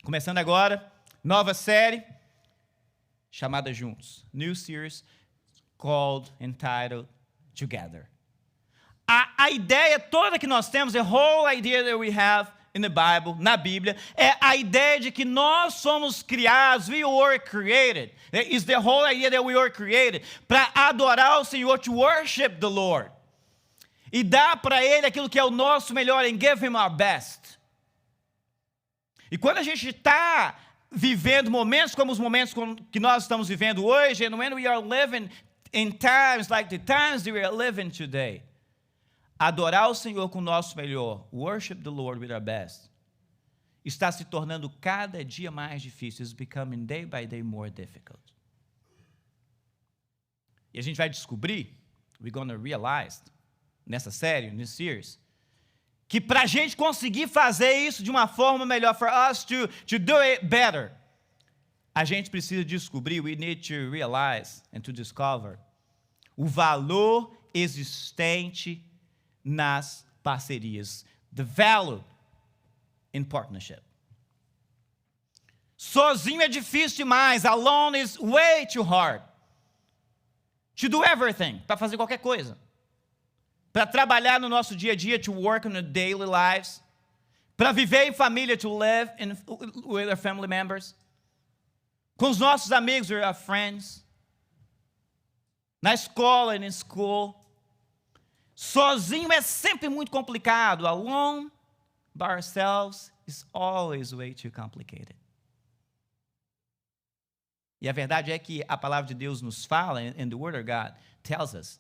Começando agora, nova série chamada Juntos. New series entitled Together. A ideia toda que nós temos, the whole idea that we have in the Bible, na Bíblia, é a ideia de que nós somos criados, we were created. Is the whole idea that we were created para adorar o Senhor, to worship the Lord. E dar para Ele aquilo que é o nosso melhor, and give Him our best. E quando a gente está vivendo momentos como os momentos que nós estamos vivendo hoje, and when we are living in times like the times that we are living today, adorar o Senhor com o nosso melhor, worship the Lord with our best, está se tornando cada dia mais difícil. It's becoming day by day more difficult. E a gente vai descobrir, we're going to realize, nessa série, nesse series, que para a gente conseguir fazer isso de uma forma melhor, for us to do it better, a gente precisa descobrir, we need to realize and to discover, o valor existente nas parcerias. The value in partnership. Sozinho é difícil demais. Alone is way too hard. To do everything, para fazer qualquer coisa. Para trabalhar no nosso dia a dia, to work in our daily lives. Para viver em família, to live with our family members. Com os nossos amigos, with our friends. Na escola and in school. Sozinho é sempre muito complicado. Alone, by ourselves, is always way too complicated. E a verdade é que a palavra de Deus nos fala, and the Word of God tells us,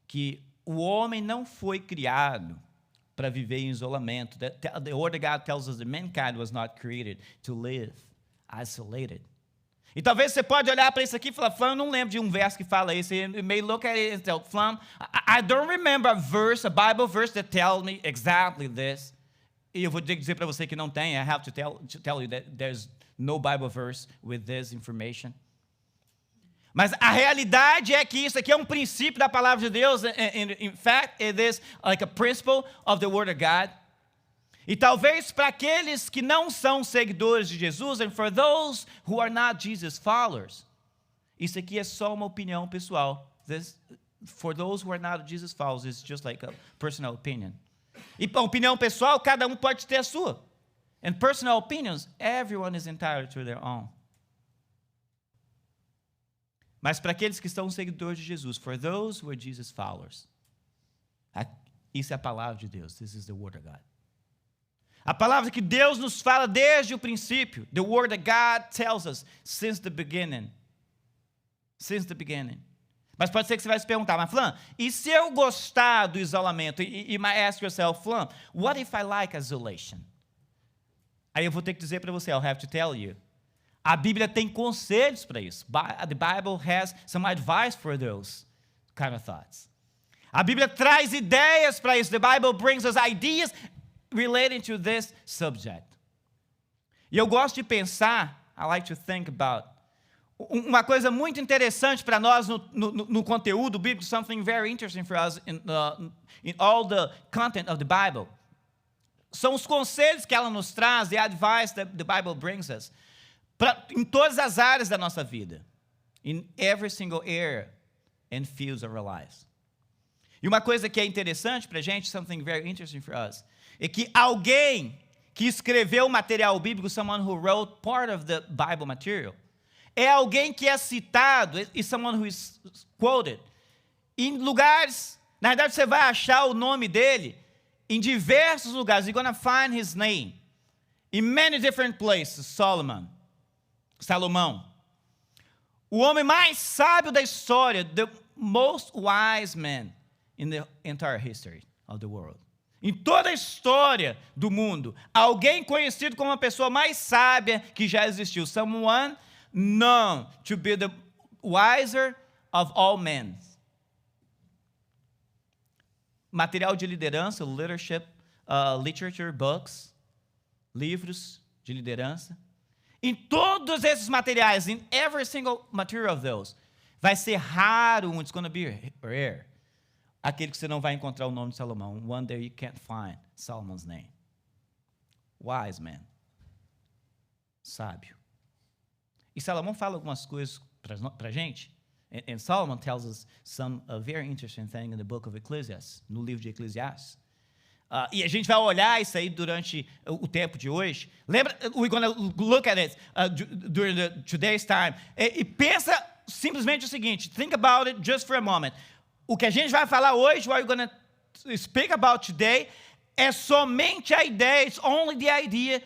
que o homem não foi criado para viver em isolamento. The Word of God tells us that mankind was not created to live isolated. E talvez você pode olhar para isso aqui e falar, Flam, eu não lembro de um verso que fala isso. You may look at it and tell, Flam, I don't remember a verse, a Bible verse that tells me exactly this. E eu vou dizer para você que não tem. I have to tell you that there's no Bible verse with this information. Mas a realidade é que isso aqui é um princípio da palavra de Deus. In fact, it is like a principle of the Word of God. E talvez para aqueles que não são seguidores de Jesus, and for those who are not Jesus followers, isso aqui é só uma opinião pessoal. For those who are not Jesus followers, it's just like a personal opinion. E a opinião pessoal, cada um pode ter a sua. And personal opinions, everyone is entitled to their own. Mas para aqueles que são seguidores de Jesus, for those who are Jesus followers, isso é a palavra de Deus. This is the Word of God. A palavra que Deus nos fala desde o princípio. The Word that God tells us since the beginning. Since the beginning. Mas pode ser que você vai se perguntar, mas Flam, e se eu gostar do isolamento? You might ask yourself, Flam, what if I like isolation? Aí eu vou ter que dizer para você, I'll have to tell you. A Bíblia tem conselhos para isso. The Bible has some advice for those kind of thoughts. A Bíblia traz ideias para isso. The Bible brings us ideas relating to this subject. E eu gosto de pensar, I like to think about, uma coisa muito interessante para nós no conteúdo bíblico, something very interesting for us in all the content of the Bible. São os conselhos que ela nos traz, the advice that the Bible brings us, em todas as áreas da nossa vida. In every single area and fields of our lives. E uma coisa que é interessante para a gente, something very interesting for us, é que alguém que escreveu o material bíblico, someone who wrote part of the Bible material, é alguém que é citado, is someone who is quoted, em lugares, na verdade você vai achar o nome dele em diversos lugares. You're going to find his name in many different places. Salomão. O homem mais sábio da história, the most wise man in the entire history of the world. Em toda a história do mundo, alguém conhecido como a pessoa mais sábia que já existiu. Someone known to be the wiser of all men. Material de liderança, leadership, literature, books, livros de liderança. Em todos esses materiais, in every single material of those, vai ser raro, it's going to be rare, aquele que você não vai encontrar o nome de Salomão. One day you can't find Solomon's name. Wise man. sábio. E Salomão fala algumas coisas para a gente. And Solomon tells us some very interesting thing in the book of Ecclesiastes, no livro de Eclesiastes. E a gente vai olhar isso aí durante o tempo de hoje. Lembra? We're going to look at it during today's time. E pensa simplesmente o seguinte. Think about it just for a moment. O que a gente vai falar hoje, what we're going to speak about today, é somente a ideia, it's only the idea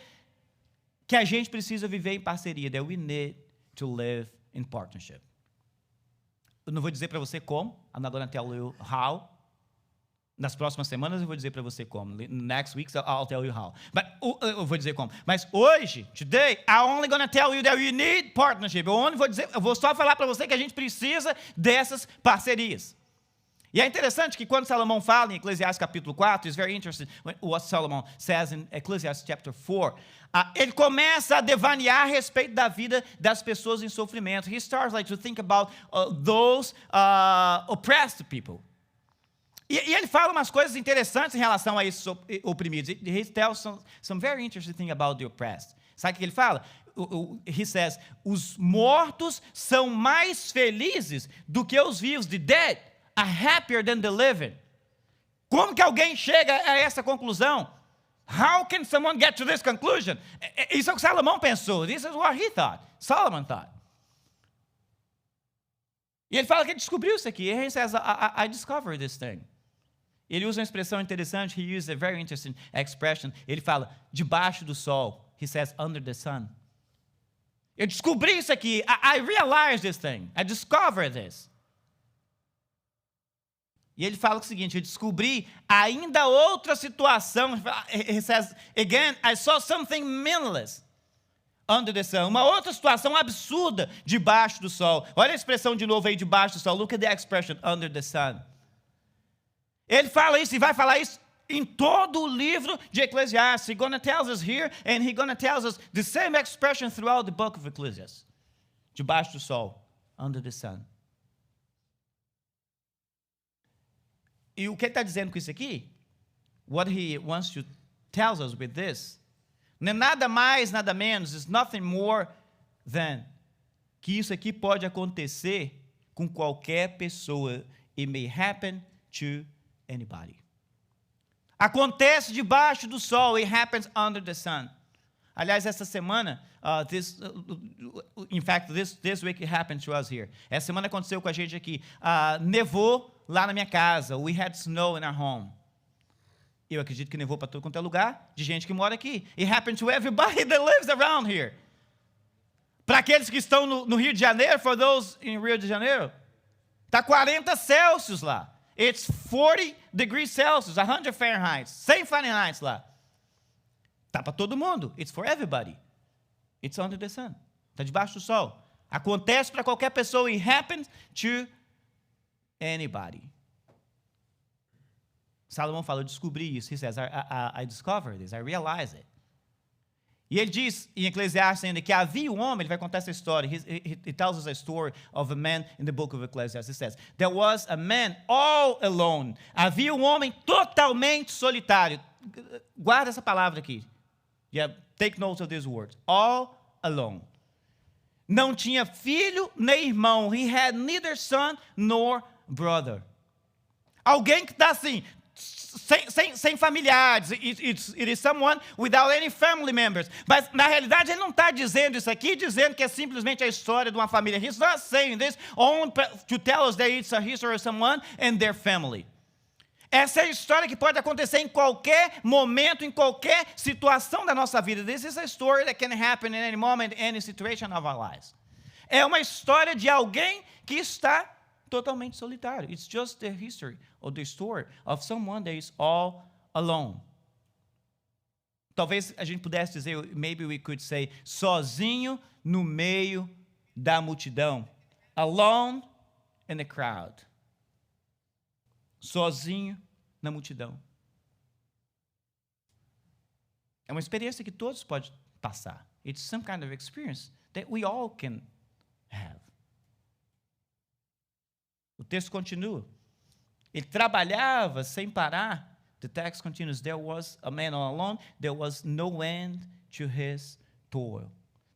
que a gente precisa viver em parceria. That we need to live in partnership. Eu não vou dizer para você como. I'm not going to tell you how. Nas próximas semanas eu vou dizer para você como. Next week I'll tell you how. Eu vou dizer como. Mas hoje, today, I'm only going to tell you that you need partnership. Eu vou só falar para você que a gente precisa dessas parcerias. E é interessante que quando Salomão fala em Eclesiastes capítulo 4, it's very interesting what Solomon says in Ecclesiastes chapter 4. Ele começa a devanear a respeito da vida das pessoas em sofrimento. He starts to think about those oppressed people. E ele fala umas coisas interessantes em relação a esses oprimidos. He tells some very interesting thing about the oppressed. Sabe o que ele fala? He says, os mortos são mais felizes do que os vivos. The dead are happier than the living. Como que alguém chega a essa conclusão? How can someone get to this conclusion? Isso é o que Salomão pensou. This is what he thought. Solomon thought. E ele fala que ele descobriu isso aqui. He says, I discovered this thing. Ele usa uma expressão interessante. He uses a very interesting expression. Ele fala, debaixo do sol. He says, under the sun. Eu descobri isso aqui. I realized this thing. I discovered this. E ele fala o seguinte, eu descobri ainda outra situação. He says, again, I saw something meaningless under the sun. Uma outra situação absurda debaixo do sol. Olha a expressão de novo aí, debaixo do sol. Look at the expression, under the sun. Ele fala isso e vai falar isso em todo o livro de Eclesiastes. He's going to tell us here, and he's going to tell us the same expression throughout the book of Ecclesiastes. Debaixo do sol, under the sun. E o que ele está dizendo com isso aqui? What he wants to tell us with this, não é nada mais, nada menos, is nothing more than que isso aqui pode acontecer com qualquer pessoa. It may happen to anybody. Acontece debaixo do sol. It happens under the sun. Aliás, essa semana, this week it happened to us here. Essa semana aconteceu com a gente aqui. Nevou lá na minha casa. We had snow in our home. Eu acredito que nevou para todo quanto é lugar de gente que mora aqui. It happened to everybody that lives around here. Para aqueles que estão no Rio de Janeiro, for those in Rio de Janeiro, está 40 Celsius lá. It's 40 degrees Celsius, 100 Fahrenheit, 100 Fahrenheit lá. Está para todo mundo. It's for everybody. It's under the sun. Está debaixo do sol. Acontece para qualquer pessoa. It happens to anybody. Salomão fala, eu descobri isso. He says, I discovered this. I realized it. E ele diz em Eclesiastes ainda que havia um homem, ele vai contar essa história. He tells us a story of a man in the book of Ecclesiastes. He says, there was a man all alone. Havia um homem totalmente solitário. Guarda essa palavra aqui. Yeah, take note of this word. All alone. Não tinha filho nem irmão. He had neither son nor brother. Alguém que está assim, sem familiares. It is someone without any family members. Mas, na realidade, ele não está dizendo isso aqui, dizendo que é simplesmente a história de uma família. He's not saying this only to tell us that it's a history of someone and their family. Essa é a história que pode acontecer em qualquer momento, em qualquer situação da nossa vida. This is a story that can happen in any moment, any situation of our lives. É uma história de alguém que está totalmente solitário. It's just the history or the story of someone that is all alone. Talvez a gente pudesse dizer, maybe we could say, sozinho no meio da multidão. Alone in the crowd. Sozinho na multidão. É uma experiência que todos podem passar. It's some kind of experience that we all can have. O texto continua. Ele trabalhava sem parar. The text continues. There was a man all alone. There was no end to his toil.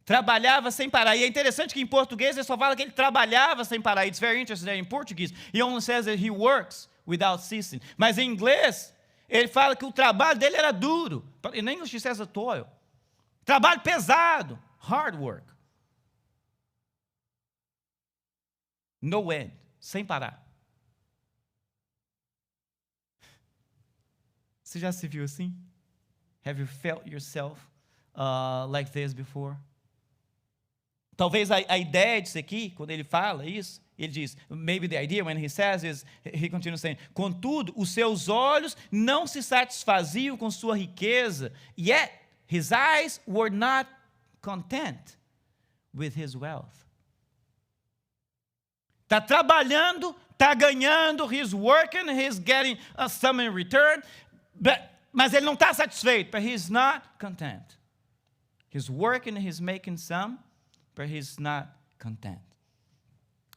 Trabalhava sem parar. E é interessante que em português ele só fala que ele trabalhava sem parar. It's very interesting in Portuguese. He only says that he works without ceasing. Mas em inglês, ele fala que o trabalho dele era duro. In English he says a toil. Trabalho pesado. Hard work. No end. Sem parar. Você já se viu assim? Have you felt yourself like this before? Talvez a ideia disso aqui, quando ele fala isso, ele diz, maybe the idea when he says is, he continues saying, contudo, os seus olhos não se satisfaziam com sua riqueza, yet his eyes were not content with his wealth. Está trabalhando, está ganhando, he's working, he's getting some in return, mas ele não está satisfeito, but he's not content. He's working, he's making some, but he's not content.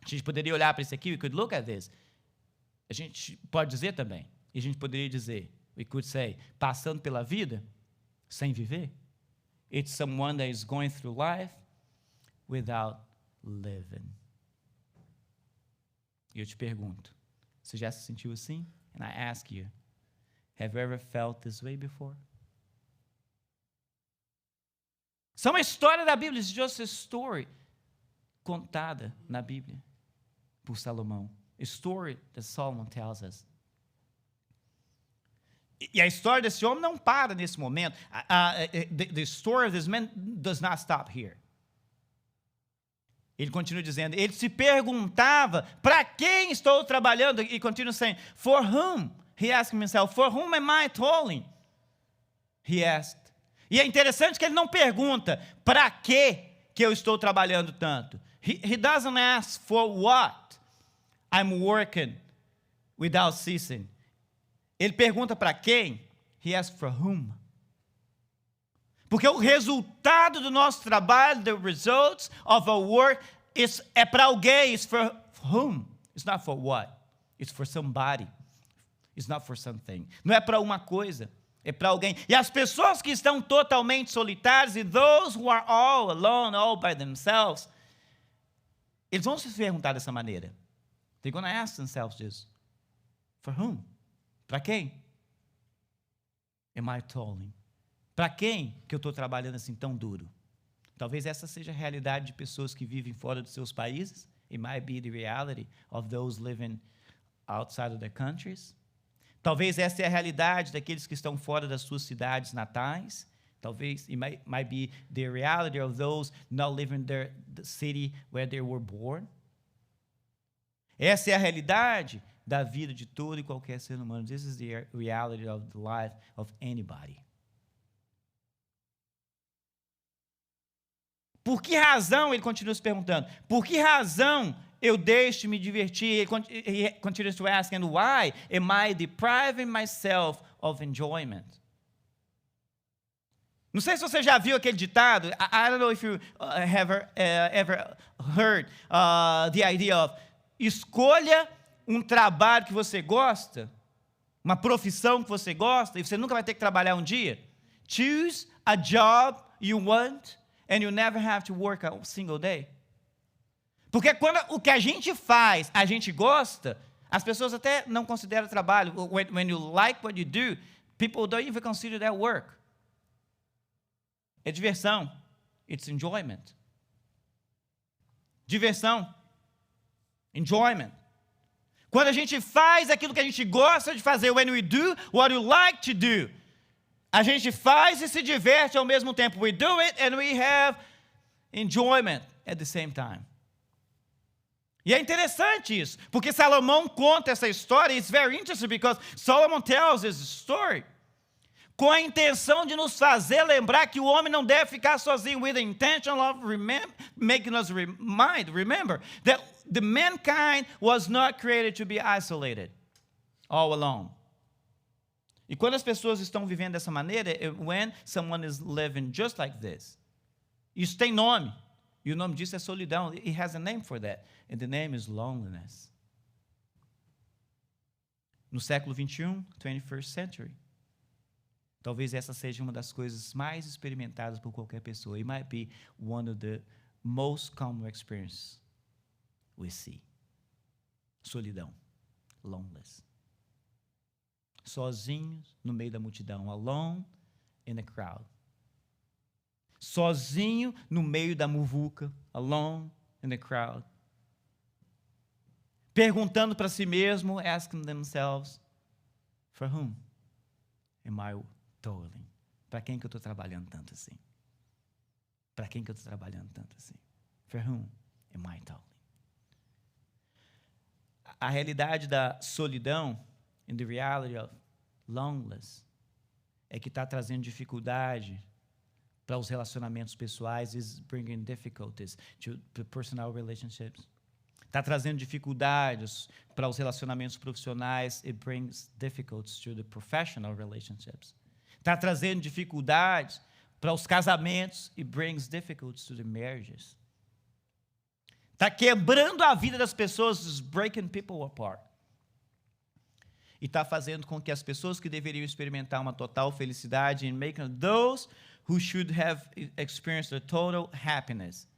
A gente poderia olhar para isso aqui, we could look at this. A gente pode dizer também, e a gente poderia dizer, we could say, passando pela vida, sem viver. It's someone that is going through life without living. E eu te pergunto, você já se sentiu assim? And I ask you, have you ever felt this way before? Isso é uma história da Bíblia, it's just a story contada na Bíblia por Salomão. A story that Solomon tells us. E a história desse homem não para nesse momento. The story of this man does not stop here. Ele continua dizendo, ele se perguntava, para quem estou trabalhando? E continua saying, for whom? He asked himself, for whom am I toiling? He asked. E é interessante que ele não pergunta, para que eu estou trabalhando tanto? He doesn't ask for what I'm working without ceasing. Ele pergunta para quem? He asks for whom. Porque o resultado do nosso trabalho, the results of our work, é para alguém, it's for whom? It's not for what? It's for somebody. It's not for something. Não é para uma coisa, é para alguém. E as pessoas que estão totalmente solitárias, e those who are all alone, all by themselves, eles vão se perguntar dessa maneira. They're going to ask themselves this. For whom? Para quem? Am I toiling? Para quem que eu estou trabalhando assim tão duro? Talvez essa seja a realidade de pessoas que vivem fora dos seus países. It might be the reality of those living outside of their countries. Talvez essa é a realidade daqueles que estão fora das suas cidades natais. Talvez it might be the reality of those not living the city where they were born. Essa é a realidade da vida de todo e qualquer ser humano. This is the reality of the life of anybody. Por que razão, ele continua se perguntando, por que razão eu deixo de me divertir? He continues to ask, and why am I depriving myself of enjoyment? Não sei se você já viu aquele ditado, I don't know if you have ever heard the idea of, escolha um trabalho que você gosta, uma profissão que você gosta, e você nunca vai ter que trabalhar um dia. Choose a job you want, and you never have to work a single day. Porque quando o que a gente faz, a gente gosta, as pessoas até não consideram trabalho. When you like what you do, people don't even consider that work. É diversão. It's enjoyment. Diversão. Enjoyment. Quando a gente faz aquilo que a gente gosta de fazer, when we do what we like to do, a gente faz e se diverte ao mesmo tempo. We do it and we have enjoyment at the same time. E é interessante isso, porque Salomão conta essa história. It's very interesting because Solomon tells this story com a intenção de nos fazer lembrar que o homem não deve ficar sozinho, with the intention of making us remember that the mankind was not created to be isolated, all alone. E quando as pessoas estão vivendo dessa maneira, when someone is living just like this, isso tem nome, e o nome disso é solidão. It has a name for that, and the name is loneliness. No século 21, 21st century, Talvez essa seja uma das coisas mais experimentadas por qualquer pessoa. It might be one of the most common experiences we see. Solidão. Loneliness. Sozinhos no meio da multidão. Alone in the crowd. Sozinho no meio da muvuca. Alone in the crowd. Perguntando para si mesmo, asking themselves, for whom am I toiling? Para quem que eu estou trabalhando tanto assim? Para quem que eu estou trabalhando tanto assim? For whom am I toiling? A realidade da solidão, and the reality of loneliness, é que está trazendo dificuldade para os relacionamentos pessoais, is bringing difficulties to personal relationships. Está trazendo dificuldades para os relacionamentos profissionais, it brings difficulties to the professional relationships. Está trazendo dificuldades para os casamentos, it brings difficulties to the marriages. Está quebrando a vida das pessoas, is breaking people apart. E está fazendo com que as pessoas que deveriam experimentar uma total felicidade, and making those who should have experienced a total happiness,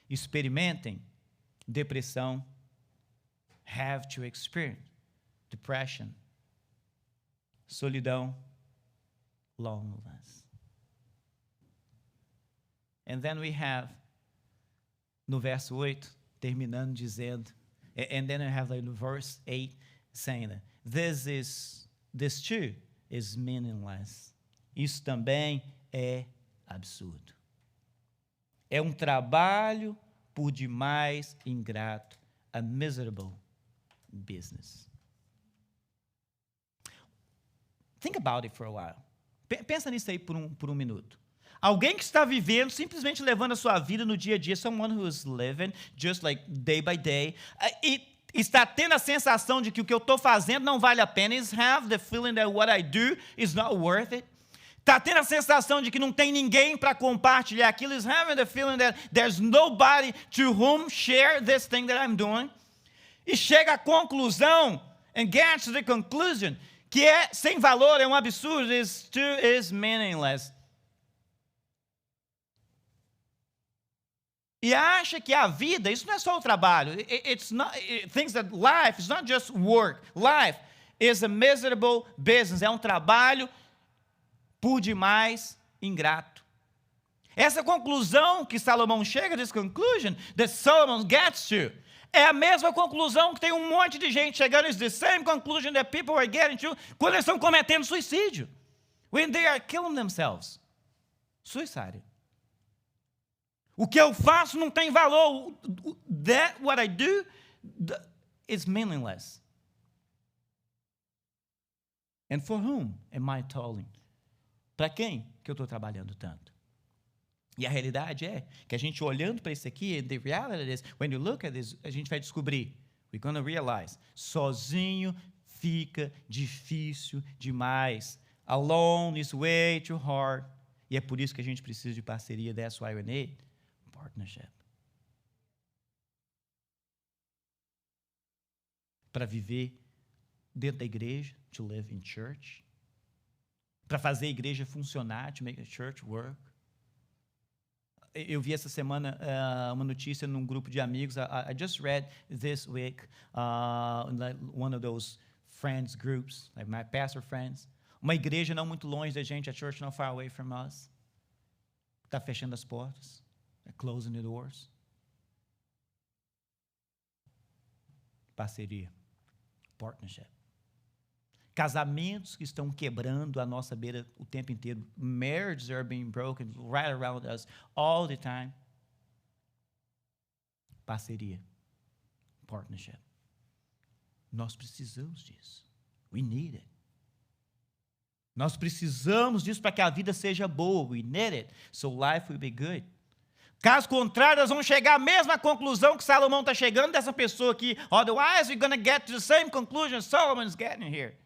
experimentem depressão, have to experience depression, solidão, loneliness. And then we have, no verso 8, terminando dizendo, and then we have like no verse 8 saying that this too is meaningless. Isso também é absurdo. É um trabalho por demais ingrato, a miserable business. Think about it for a while. Pensa nisso aí por um minuto. Alguém que está vivendo, simplesmente levando a sua vida no dia a dia, someone who is living just like day by day, e está tendo a sensação de que o que eu estou fazendo não vale a pena, is have the feeling that what I do is not worth it. Está tendo a sensação de que não tem ninguém para compartilhar aquilo, is having the feeling that there's nobody to whom share this thing that I'm doing. E chega à conclusão, and gets to the conclusion, que é sem valor, é um absurdo, is meaningless. E acha que a vida, isso não é só o trabalho. It thinks that life is not just work. Life is a miserable business. É um trabalho por demais ingrato. Essa conclusão que Salomão chega, this conclusion that Solomon gets to, é a mesma conclusão que tem um monte de gente chegando, is the same conclusion that people are getting to quando eles estão cometendo suicídio. When they are killing themselves. Suicídio. O que eu faço não tem valor. That what I do is meaningless. And for whom am I toiling? Para quem que eu estou trabalhando tanto? E a realidade é que a gente olhando para isso aqui, the reality is, when you look at this, a gente vai descobrir, we're going to realize, sozinho fica difícil demais. Alone is way too hard. E é por isso que a gente precisa de parceria. That's why we need partnership. Para viver dentro da igreja, to live in church. Para fazer a igreja funcionar, to make a church work. Eu vi essa semana uma notícia num grupo de amigos. I just read this week one of those friends groups, like my pastor friends. Uma igreja não muito longe da gente, a church not far away from us. Está fechando as portas. Closing the doors. Parceria. Partnership. Casamentos que estão quebrando a nossa beira o tempo inteiro. Marriages are being broken right around us all the time. Parceria. Partnership. Nós precisamos disso. We need it. Nós precisamos disso para que a vida seja boa. We need it. So life will be good. Caso contrário, nós vamos chegar à mesma conclusão que Salomão está chegando dessa pessoa aqui. Otherwise, we're going to get to the same conclusion Solomon is getting here.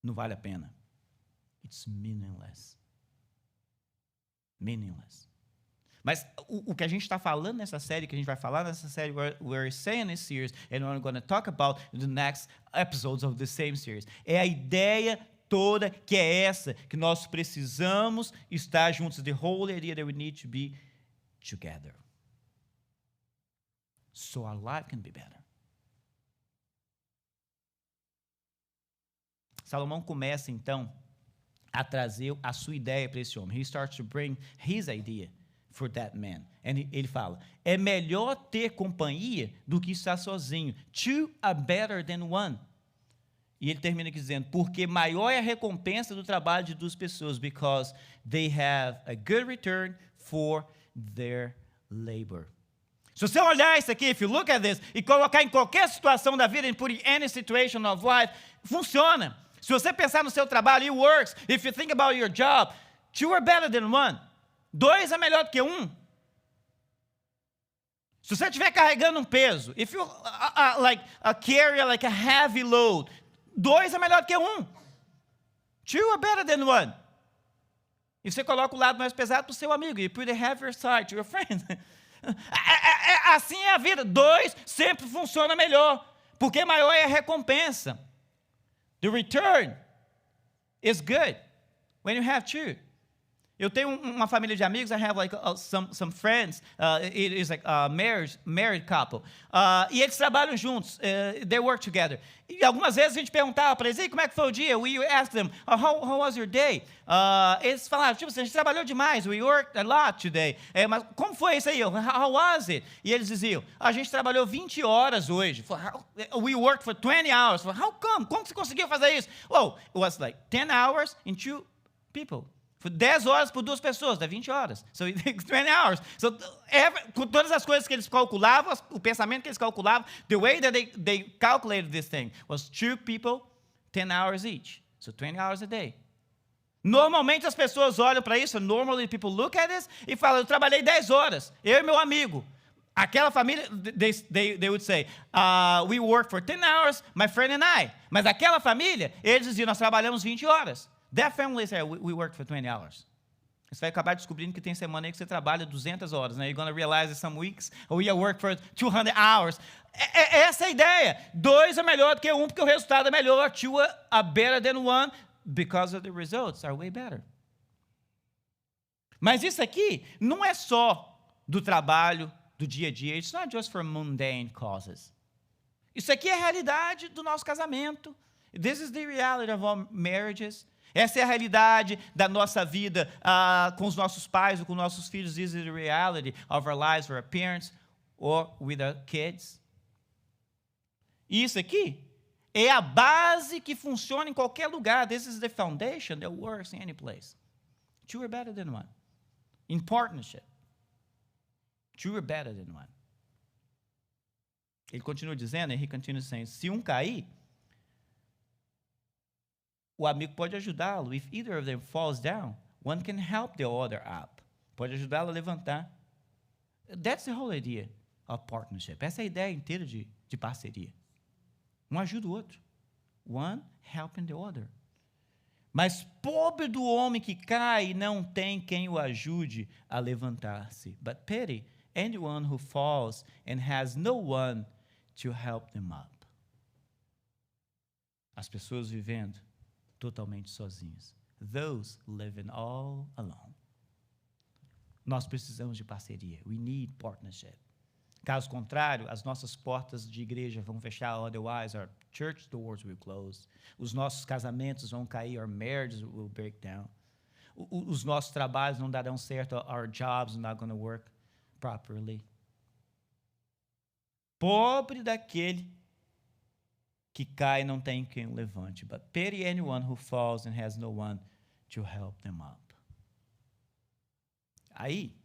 Não vale a pena. It's meaningless. Meaningless. Mas o que a gente está falando nessa série, que a gente vai falar nessa série, we're saying this series, and we're going to talk about the next episodes of the same series, é a ideia toda, que é essa, que nós precisamos estar juntos. The whole idea that we need to be together. So our life can be better. Salomão começa, então, a trazer a sua ideia para esse homem. He starts to bring his idea for that man. And ele fala, é melhor ter companhia do que estar sozinho. Two are better than one. E ele termina aqui dizendo, porque maior é a recompensa do trabalho de duas pessoas, because they have a good return for their labor. Se você olhar isso aqui, if you look at this, e colocar em qualquer situação da vida, and put in any situation of life, funciona. Se você pensar no seu trabalho, it works. If you think about your job, two are better than one. Dois é melhor do que um. Se você estiver carregando um peso, if you carry like a heavy load, dois é melhor do que um. Two are better than one. E você coloca o lado mais pesado para o seu amigo. You put the heavier side to your friend. Assim é a vida. Dois sempre funciona melhor. Porque maior é a recompensa. The return is good when you have two. Eu tenho uma família de amigos. I have like some friends. It is like a married couple. E eles trabalham juntos. They work together. E algumas vezes a gente perguntava para eles, e como é que foi o dia? We asked them, how was your day? Eles falavam, tipo, a gente trabalhou demais. We worked a lot today. Mas como foi isso aí? How was it? E eles diziam, a gente trabalhou 20 horas hoje. We worked for 20 hours. How come? Como você conseguiu fazer isso? Well, it was like 10 hours in two people. 10 horas por duas pessoas, dá 20 horas. So, 20 hours. So, com todas as coisas que eles calculavam, o pensamento que eles calculavam, the way that they calculated this thing was two people, 10 hours each. So, 20 hours a day. Normalmente as pessoas olham para isso, normally people look at this e falam, eu trabalhei 10 horas, eu e meu amigo. Aquela família, they would say, we work for 10 hours, my friend and I. Mas aquela família, eles diziam, nós trabalhamos 20 horas. That family said, we worked for 20 hours. Você vai acabar descobrindo que tem semana aí que você trabalha 200 horas, né? You're going to realize that some weeks we work for 200 hours. Essa é a ideia. Dois é melhor do que um, porque o resultado é melhor. Two are better than one, because of the results are way better. Mas isso aqui não é só do trabalho, do dia a dia. It's not just for mundane causes. Isso aqui é a realidade do nosso casamento. This is the reality of our marriages. Essa é a realidade da nossa vida com os nossos pais ou com nossos filhos. This is the reality of our lives with our parents or with our kids. E isso aqui é a base que funciona em qualquer lugar. This is the foundation that works in any place. Two are better than one. In partnership. Two are better than one. Ele continua dizendo, e he continues saying, se um cair, o amigo pode ajudá-lo. If either of them falls down, one can help the other up. Pode ajudá-lo a levantar. That's the whole idea of partnership. Essa é a ideia inteira de parceria. Um ajuda o outro. One helping the other. Mas pobre do homem que cai e não tem quem o ajude a levantar-se. But pity anyone who falls and has no one to help them up. As pessoas vivendo totalmente sozinhos. Those living all alone. Nós precisamos de parceria. We need partnership. Caso contrário, as nossas portas de igreja vão fechar. Otherwise, our church doors will close. Os nossos casamentos vão cair. Our marriages will break down. Os nossos trabalhos não darão certo. Our jobs are not going to work properly. Pobre daquele que cai e não tem quem o levante. But pity anyone who falls and has no one to help them up. Aí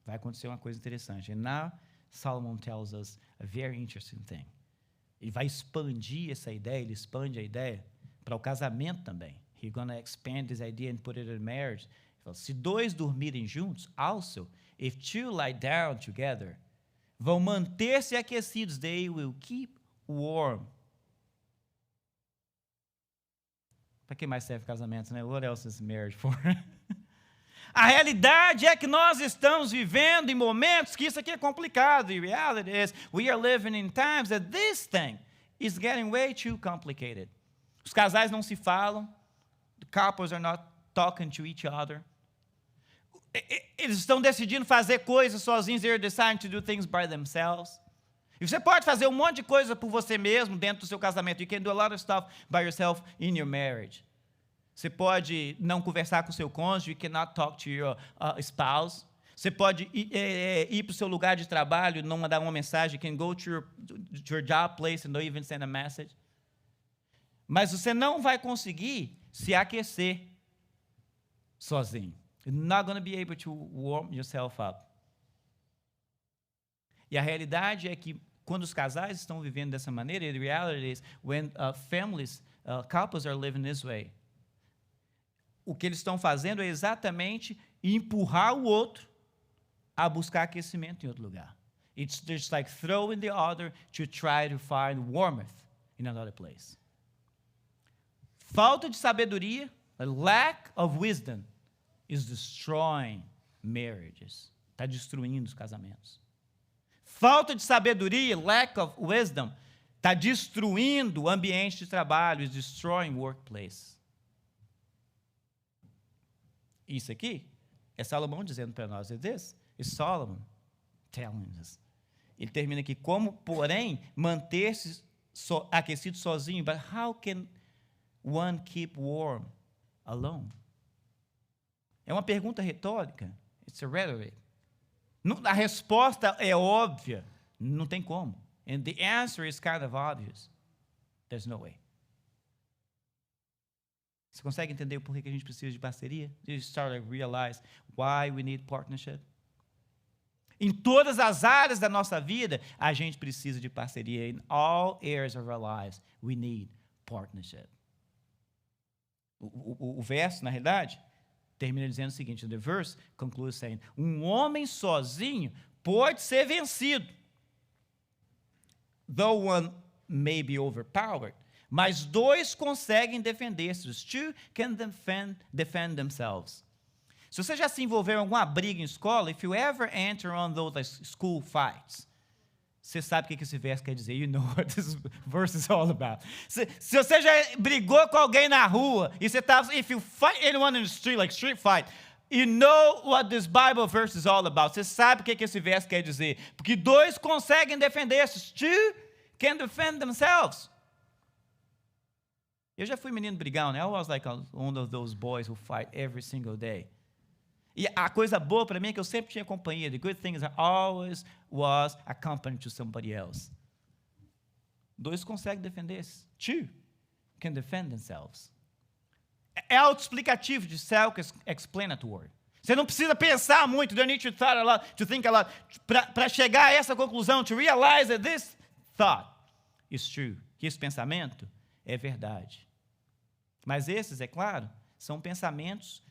vai acontecer uma coisa interessante. And now Solomon tells us a very interesting thing. Ele vai expandir essa ideia, ele expande a ideia para o casamento também. He's going to expand this idea and put it in marriage. Ele fala, se dois dormirem juntos, also, if two lie down together, vão manter-se aquecidos. They will keep warm. Para que mais serve casamento, né? What else is marriage for? A realidade é que nós estamos vivendo em momentos que isso aqui é complicado. The reality is we are living in times that this thing is getting way too complicated. Os casais não se falam. couples are not talking to each other. Eles estão decidindo fazer coisas sozinhos. They're deciding to do things by themselves. E você pode fazer um monte de coisa por você mesmo dentro do seu casamento. You can do a lot of stuff by yourself in your marriage. Você pode não conversar com o seu cônjuge. You cannot talk to your spouse. Você pode ir para o seu lugar de trabalho e não mandar uma mensagem. You can go to your job place and not even send a message. Mas você não vai conseguir se aquecer sozinho. You're not going to be able to warm yourself up. E a realidade é que quando os casais estão vivendo dessa maneira, the reality is when couples are living this way, o que eles estão fazendo é exatamente empurrar o outro a buscar aquecimento em outro lugar. It's just like throwing the other to try to find warmth in another place. Falta de sabedoria, a lack of wisdom, is destroying marriages. Está destruindo os casamentos. Falta de sabedoria, lack of wisdom, está destruindo o ambiente de trabalho, is destroying workplace. Isso aqui é Salomão dizendo para nós. This is Solomon telling us. Ele termina aqui, como, porém, manter-se aquecido sozinho. But how can one keep warm alone? É uma pergunta retórica. It's a rhetoric. A resposta é óbvia. Não tem como. And the answer is kind of obvious. There's no way. Você consegue entender o porquê que a gente precisa de parceria? You start to realize why we need partnership? Em todas as áreas da nossa vida, a gente precisa de parceria. In all areas of our lives, we need partnership. O verso, na realidade, termina dizendo o seguinte, the verse concludes saying, um homem sozinho pode ser vencido, though one may be overpowered, mas dois conseguem defender-se. Os two can defend themselves. Se você já se envolveu em alguma briga em escola, if you ever enter on those school fights, você sabe o que esse verso quer dizer. You know what this verse is all about. Se você já brigou com alguém na rua, e você tá, if you fight anyone in the street, like street fight, you know what this Bible verse is all about. Você sabe o que esse verso quer dizer. Porque dois conseguem defender-se. Two can defend themselves. Eu já fui menino brigão, né? I was like one of those boys who fight every single day. E a coisa boa para mim é que eu sempre tinha companhia. The good thing is I always was accompanied to somebody else. Dois conseguem defender-se. Two can defend themselves. É autoexplicativo, de self-explanatory. Você não precisa pensar muito. You don't need to think a lot, para chegar a essa conclusão, to realize that this thought is true. Que esse pensamento é verdade. Mas esses, é claro, são pensamentos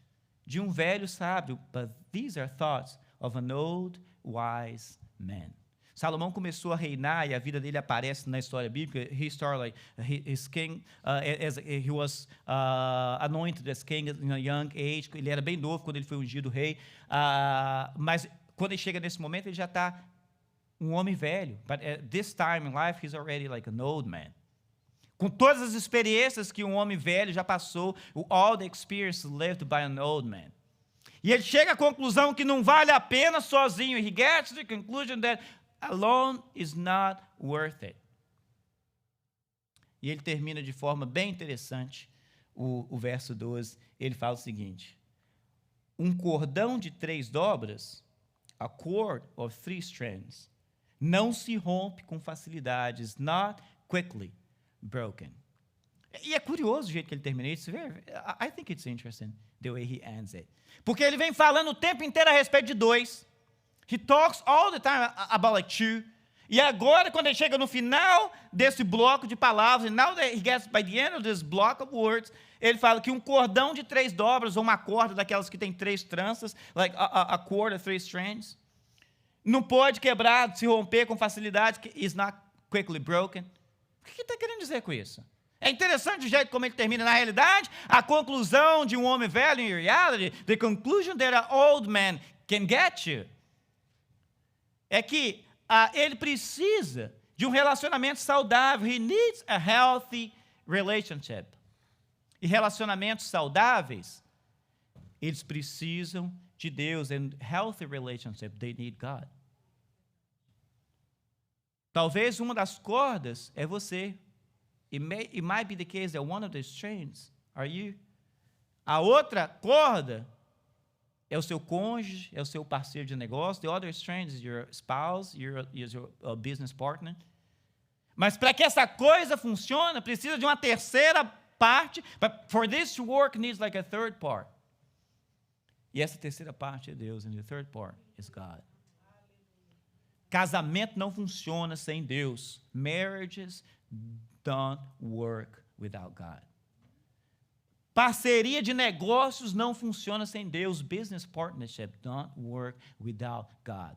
de um velho sábio, but these are thoughts of an old wise man. Salomão começou a reinar e a vida dele aparece na história bíblica. He started like his king, as he was anointed as king in a young age. Ele era bem novo quando ele foi ungido rei. Mas quando ele chega nesse momento, ele já está um homem velho. But at this time in life, he's already like an old man. Com todas as experiências que um homem velho já passou, all the experience lived by an old man. E ele chega à conclusão que não vale a pena sozinho. He gets to the conclusion that alone is not worth it. E ele termina de forma bem interessante o verso 12. Ele fala o seguinte: um cordão de 3 dobras, a cord of 3 strands, não se rompe com facilidade, is not quickly broken. E é curioso o jeito que ele termina isso. I think it's interesting the way he ends it. Porque ele vem falando o tempo inteiro a respeito de 2. He talks all the time about like 2. E agora, quando ele chega no final desse bloco de palavras, and now that he gets by the end of this block of words, ele fala que um cordão de 3 dobras, ou uma corda daquelas que tem 3 tranças, like a cord of 3 strands, não pode quebrar, se romper com facilidade, que is not quickly broken. O que ele está querendo dizer com isso? É interessante o jeito como ele termina. Na realidade, a conclusão de um homem velho, in reality, the conclusion that an old man can get you, é que ele precisa de um relacionamento saudável. He needs a healthy relationship. e relacionamentos saudáveis, eles precisam de Deus. And healthy relationship, they need God. Talvez uma das cordas é você. It might be the case that one of the strings are you. A outra corda é o seu cônjuge, é o seu parceiro de negócio. The other string is your spouse, your business partner. Mas para que essa coisa funcione, precisa de uma terceira parte. But for this to work, needs like a third part. E essa terceira parte é Deus, and the third part is God. Casamento não funciona sem Deus. Marriages don't work without God. Parceria de negócios não funciona sem Deus. Business partnership don't work without God.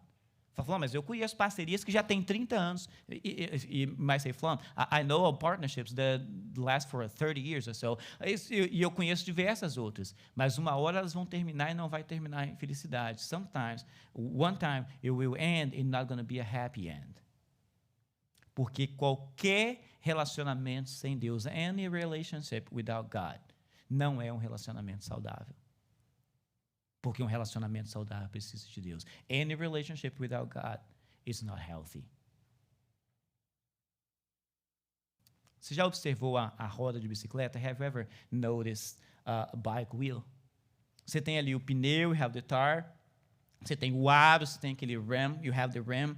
Falando, mas eu conheço parcerias que já têm 30 anos. You might say, Flum, I know of partnerships that last for 30 years or so. E eu conheço diversas outras. Mas uma hora elas vão terminar e não vai terminar em felicidade. Sometimes, one time, it will end and not going to be a happy end. Porque qualquer relacionamento sem Deus, any relationship without God, não é um relacionamento saudável. Porque um relacionamento saudável precisa de Deus. Any relationship without God is not healthy. Você já observou a roda de bicicleta? Have you ever noticed a bike wheel? Você tem ali o pneu, you have the tire. Você tem o aro, você tem aquele rim, you have the rim.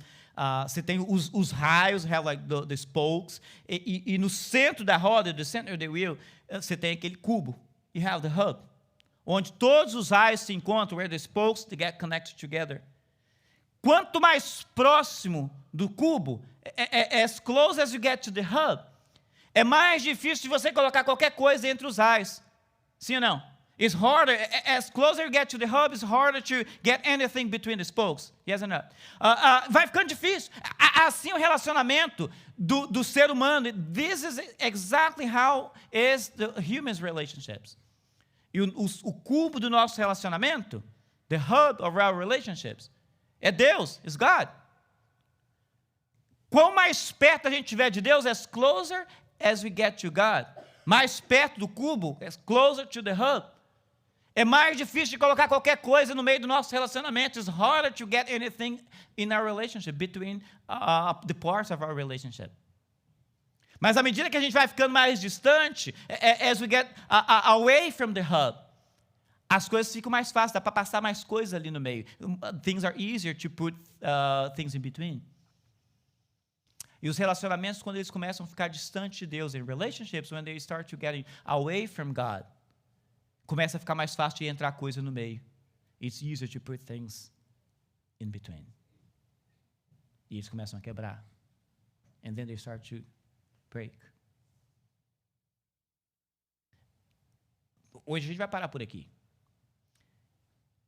Você tem os raios, you have like the spokes. E no centro da roda, the center of the wheel, você tem aquele cubo. You have the hub. Onde todos os raios se encontram, where the spokes to get connected together. Quanto mais próximo do cubo, as close as you get to the hub, é mais difícil de você colocar qualquer coisa entre os raios. Sim ou não? It's harder, as closer you get to the hub, it's harder to get anything between the spokes. Yes or no? Vai ficando difícil. Assim o relacionamento do ser humano. This is exactly how is the human's relationships. E o cubo do nosso relacionamento, the hub of our relationships, é Deus, is God. Quanto mais perto a gente estiver de Deus, as closer as we get to God. Mais perto do cubo, as closer to the hub. É mais difícil de colocar qualquer coisa no meio do nosso relacionamento. It's harder to get anything in our relationship, between the parts of our relationship. Mas à medida que a gente vai ficando mais distante, as we get away from the hub, as coisas ficam mais fáceis, dá para passar mais coisas ali no meio. Things are easier to put things in between. E os relacionamentos, quando eles começam a ficar distantes de Deus, in relationships, when they start to getting away from God, começa a ficar mais fácil de entrar coisa no meio. It's easier to put things in between. E eles começam a quebrar. And then they start to break. Hoje a gente vai parar por aqui.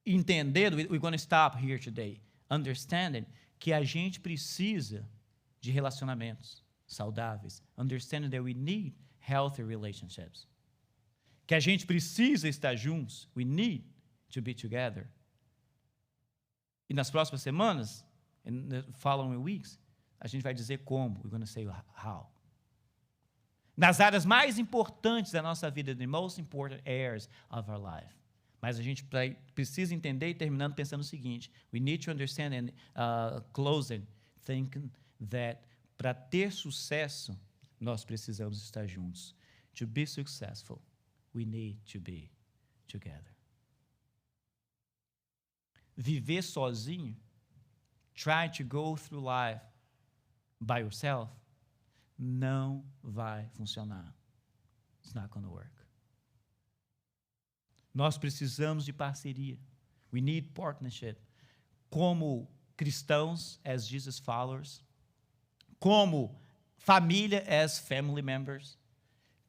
Entendendo, we're going to stop here today. Understanding que a gente precisa de relacionamentos saudáveis. Understanding that we need healthy relationships. Que a gente precisa estar juntos. We need to be together. E nas próximas semanas, in the following weeks, a gente vai dizer como. We're going to say how. Nas áreas mais importantes da nossa vida, the most important areas of our life. Mas a gente precisa entender e terminando pensando o seguinte: we need to understand and closing, thinking that para ter sucesso, nós precisamos estar juntos. To be successful, we need to be together. Viver sozinho, try to go through life by yourself, não vai funcionar. It's not going to work. Nós precisamos de parceria. We need partnership. Como cristãos, as Jesus followers. Como família, as family members.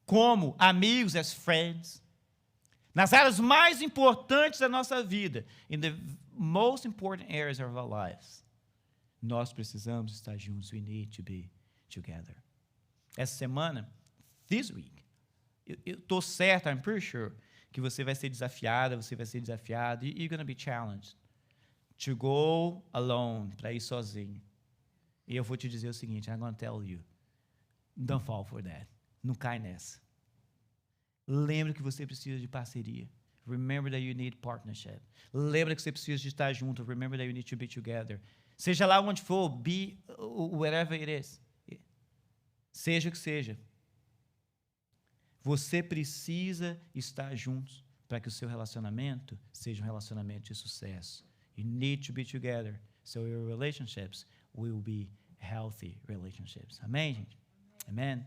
Como amigos, as friends. Nas áreas mais importantes da nossa vida, in the most important areas of our lives, nós precisamos estar juntos. We need to be together. Essa semana, this week, eu estou certo, I'm pretty sure, que você vai ser desafiada, você vai ser desafiado, you're going to be challenged to go alone, para ir sozinho. E eu vou te dizer o seguinte, I'm going to tell you, don't fall for that. Não cai nessa. lembre que você precisa de parceria. Remember that you need partnership. Lembra que você precisa de estar junto. Remember that you need to be together. Seja lá onde for, be wherever it is. Seja o que seja. Você precisa estar juntos para que o seu relacionamento seja um relacionamento de sucesso. You need to be together so your relationships will be healthy relationships. Amém, gente? Amen.